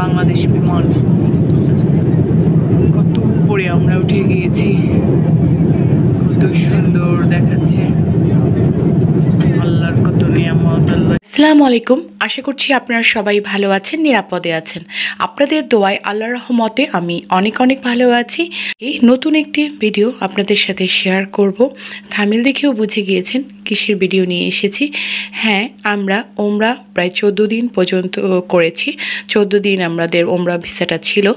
বাংলাদেশ বিমান কত উপরে আমরা উঠে গিয়েছি, কত সুন্দর দেখাচ্ছে। আল্লাহর কত নিয়ামত। আসসালামু আলাইকুম, আশা করছি আপনারা সবাই ভালো আছেন, নিরাপদে আছেন। আপনাদের দোয়ায় আল্লাহর রহমতে আমি অনেক অনেক ভালো আছি। এই নতুন একটি ভিডিও আপনাদের সাথে শেয়ার করব। থাম্বনেল দেখেও বুঝে গিয়েছেন কিসের ভিডিও নিয়ে এসেছি। হ্যাঁ, আমরা ওমরা প্রায় 14 দিন পর্যন্ত করেছি। 14 দিন আমাদের ওমরা ভিসাটা ছিল।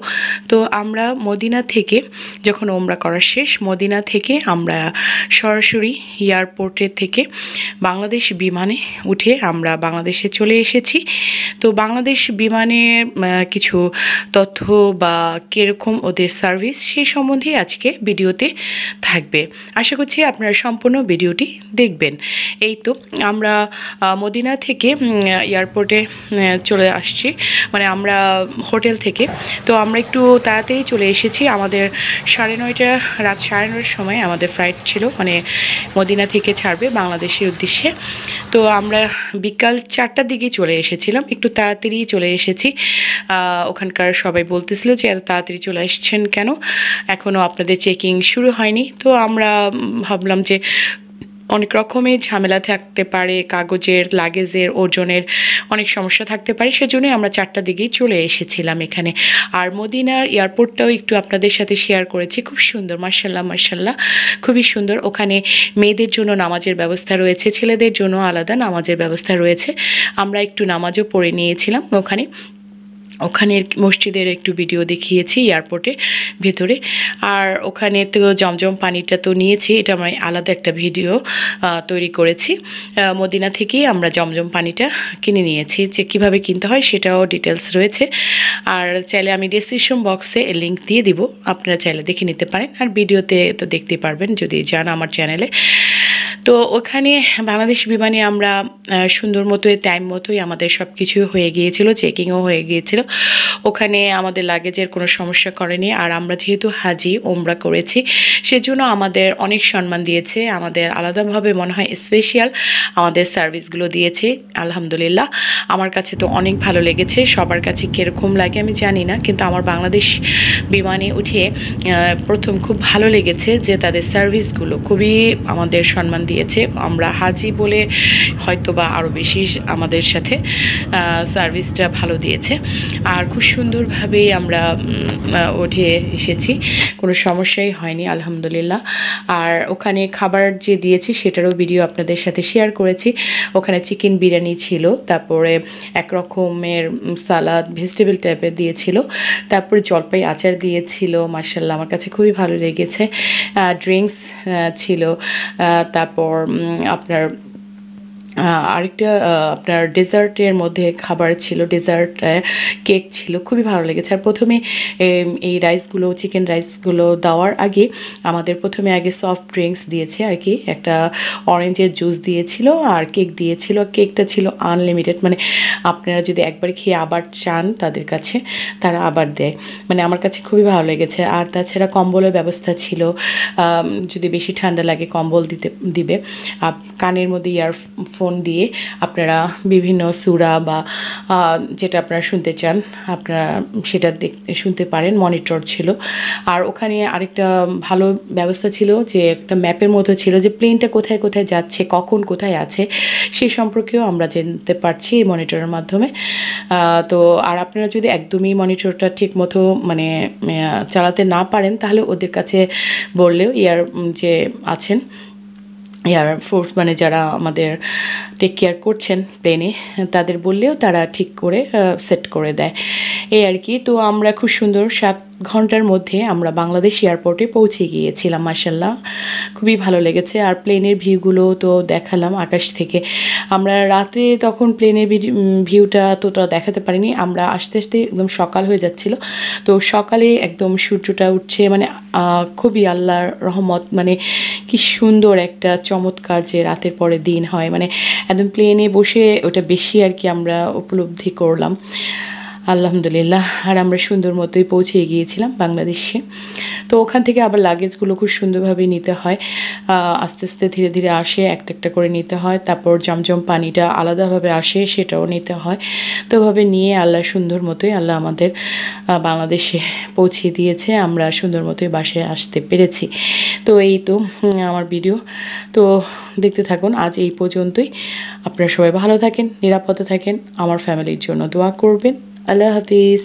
তো আমরা মদিনা থেকে যখন ওমরা করা শেষ, মদিনা থেকে আমরা সরাসরি এয়ারপোর্টের থেকে বাংলাদেশ বিমানে উঠে আমরা বাংলাদেশে চলে এসেছি। তো বাংলাদেশ বিমানে কিছু তথ্য বা কীরকম ওদের সার্ভিস সেই সম্বন্ধে আজকে ভিডিওতে থাকবে। আশা করছি আপনারা সম্পূর্ণ ভিডিওটি দেখবেন। এই তো আমরা মদিনা থেকে এয়ারপোর্টে চলে আসছি, মানে আমরা হোটেল থেকে। তো আমরা একটু তাড়াতাড়ি চলে এসেছি। আমাদের রাত 9:30 সময় আমাদের ফ্লাইট ছিল, মানে মদিনা থেকে ছাড়বে বাংলাদেশের উদ্দেশ্যে। তো আমরা বিকাল 4টার দিকে চলে এসেছিলাম, একটু তাড়াতাড়ি চলে এসেছি। ওখানকার সবাই বলতেছিল যে এত তাড়াতাড়ি চলে আসছেন কেন, এখনও আপনাদের চেকিং শুরু হয়নি। তো আমরা ভাবলাম যে অনেক রকমের ঝামেলা থাকতে পারে, কাগজের, লাগেজের, ওজনের অনেক সমস্যা থাকতে পারে, সেজন্যই আমরা 4টার দিকেই চলে এসেছিলাম এখানে। আর মদিনার এয়ারপোর্টটাও একটু আপনাদের সাথে শেয়ার করেছি, খুব সুন্দর, মাশাল্লাহ মাশাল্লাহ, খুবই সুন্দর। ওখানে মেয়েদের জন্য নামাজের ব্যবস্থা রয়েছে, ছেলেদের জন্য আলাদা নামাজের ব্যবস্থা রয়েছে। আমরা একটু নামাজও পড়ে নিয়েছিলাম ওখানের মসজিদের একটু ভিডিও দেখিয়েছি এয়ারপোর্টে ভেতরে। আর ওখানে তো জমজম পানিটা তো নিয়েছি, এটা আমি আলাদা একটা ভিডিও তৈরি করেছি। মদিনা থেকেই আমরা জমজম পানিটা কিনে নিয়েছি, যে কীভাবে কিনতে হয় সেটাও ডিটেলস রয়েছে। আর চাইলে আমি ডেসক্রিপশন বক্সে লিঙ্ক দিয়ে দিব, আপনারা চাইলে দেখে নিতে পারেন। আর ভিডিওতে তো দেখতে পারবেন যদি যান আমার চ্যানেলে। তো ওখানে বাংলাদেশ বিমানে আমরা সুন্দর মতোই টাইম মতোই আমাদের সব কিছু হয়ে গিয়েছিল, চেকিংও হয়ে গিয়েছিল। ওখানে আমাদের লাগেজের কোনো সমস্যা করেনি। আর আমরা যেহেতু হাজি ওমরা করেছি, সেজন্য আমাদের অনেক সম্মান দিয়েছে, আমাদের আলাদাভাবে মনে হয় স্পেশাল আমাদের সার্ভিসগুলো দিয়েছে। আলহামদুলিল্লাহ, আমার কাছে তো অনেক ভালো লেগেছে। সবার কাছে কীরকম লাগে আমি জানি না, কিন্তু আমার বাংলাদেশ বিমানে উঠে প্রথম খুব ভালো লেগেছে যে তাদের সার্ভিসগুলো খুবই আমাদের সম্মান দিয়েছে। আমরা হাজি বলে হয়তো বা আরও বেশি আমাদের সাথে সার্ভিসটা ভালো দিয়েছে। আর খুব সুন্দরভাবেই আমরা উঠে এসেছি, কোনো সমস্যাই হয়নি আলহামদুলিল্লাহ। আর ওখানে খাবার যে দিয়েছি সেটারও ভিডিও আপনাদের সাথে শেয়ার করেছি। ওখানে চিকেন বিরিয়ানি ছিল, তারপরে এক রকমের সালাদ ভেজিটেবল টাইপের দিয়েছিল, তারপরে জলপাই আচার দিয়েছিল, মাশাআল্লাহ আমার কাছে খুবই ভালো লেগেছে। ড্রিঙ্কস ছিল, তারপর আপনার আরেকটা আপনার ডেজার্টের মধ্যে খাবার ছিল, ডেজার্ট কেক ছিল, খুবই ভালো লেগেছে। আর প্রথমে এই রাইসগুলো, চিকেন রাইসগুলো দেওয়ার আগে আমাদের প্রথমে আগে সফট ড্রিঙ্কস দিয়েছে আর কি, একটা অরেঞ্জের জুস দিয়েছিল আর কেক দিয়েছিল। কেকটা ছিল আনলিমিটেড, মানে আপনারা যদি একবার খেয়ে আবার চান তাদের কাছে তারা আবার দেয়, মানে আমার কাছে খুবই ভালো লেগেছে। আর তাছাড়া কম্বলের ব্যবস্থা ছিল, যদি বেশি ঠান্ডা লাগে কম্বল দিবে। কানের মধ্যে ইয়ারফোন দিয়ে আপনারা বিভিন্ন সূরা বা যেটা আপনারা শুনতে চান আপনারা সেটা শুনতে পারেন, মনিটর ছিল। আর ওখানে আরেকটা ভালো ব্যবস্থা ছিল যে একটা ম্যাপের মতো ছিল, যে প্লেনটা কোথায় কোথায় যাচ্ছে, কখন কোথায় আছে সেই সম্পর্কেও আমরা জানতে পারছি এই মনিটরের মাধ্যমে। তো আর আপনারা যদি একদমই মনিটরটা ঠিক মতো মানে চালাতে না পারেন, তাহলে ওদের কাছে বললেও যে আছেন এয়ারফোর্স, মানে যারা আমাদের টেক কেয়ার করছেন প্লেনে, তাদের বললেও তারা ঠিক করে সেট করে দেয়, এই আর কি। তো আমরা খুব সুন্দর 7 ঘন্টার মধ্যে আমরা বাংলাদেশ এয়ারপোর্টে পৌঁছে গিয়েছিলাম, মাশাআল্লাহ খুবই ভালো লেগেছে। আর প্লেনের ভিউগুলো তো দেখালাম আকাশ থেকে। আমরা রাত্রে তখন প্লেনের ভিউটা তোটা দেখাতে পারিনি, আমরা আস্তে আস্তে একদম সকাল হয়ে যাচ্ছিল। তো সকালে একদম সূর্যটা উঠছে, মানে খুবই আল্লাহর রহমত, মানে কি সুন্দর একটা চমৎকার যে রাতের পরে দিন হয়, মানে একদম প্লেনে বসে ওটা বেশি আর কি আমরা উপলব্ধি করলাম। আলহামদুলিল্লাহ। আর আমরা সুন্দর মতোই পৌঁছে গিয়েছিলাম বাংলাদেশে। তো ওখান থেকে আবার লাগেজগুলো খুব সুন্দরভাবে নিতে হয়, আস্তে আস্তে ধীরে ধীরে আসে, একটা একটা করে নিতে হয়। তারপর জমজম পানিটা আলাদাভাবে আসে, সেটাও নিতে হয়। তো ওভাবে নিয়ে আল্লাহ সুন্দর মতোই আল্লাহ আমাদের বাংলাদেশে পৌঁছিয়ে দিয়েছে, আমরা সুন্দর মতোই বাসায় আসতে পেরেছি। তো এই তো আমার ভিডিও, তো দেখতে থাকুন। আজ এই পর্যন্তই। আপনারা সবাই ভালো থাকেন, নিরাপদে থাকেন, আমার ফ্যামিলির জন্য দোয়া করবেন। আল্লাহ হাফিজ।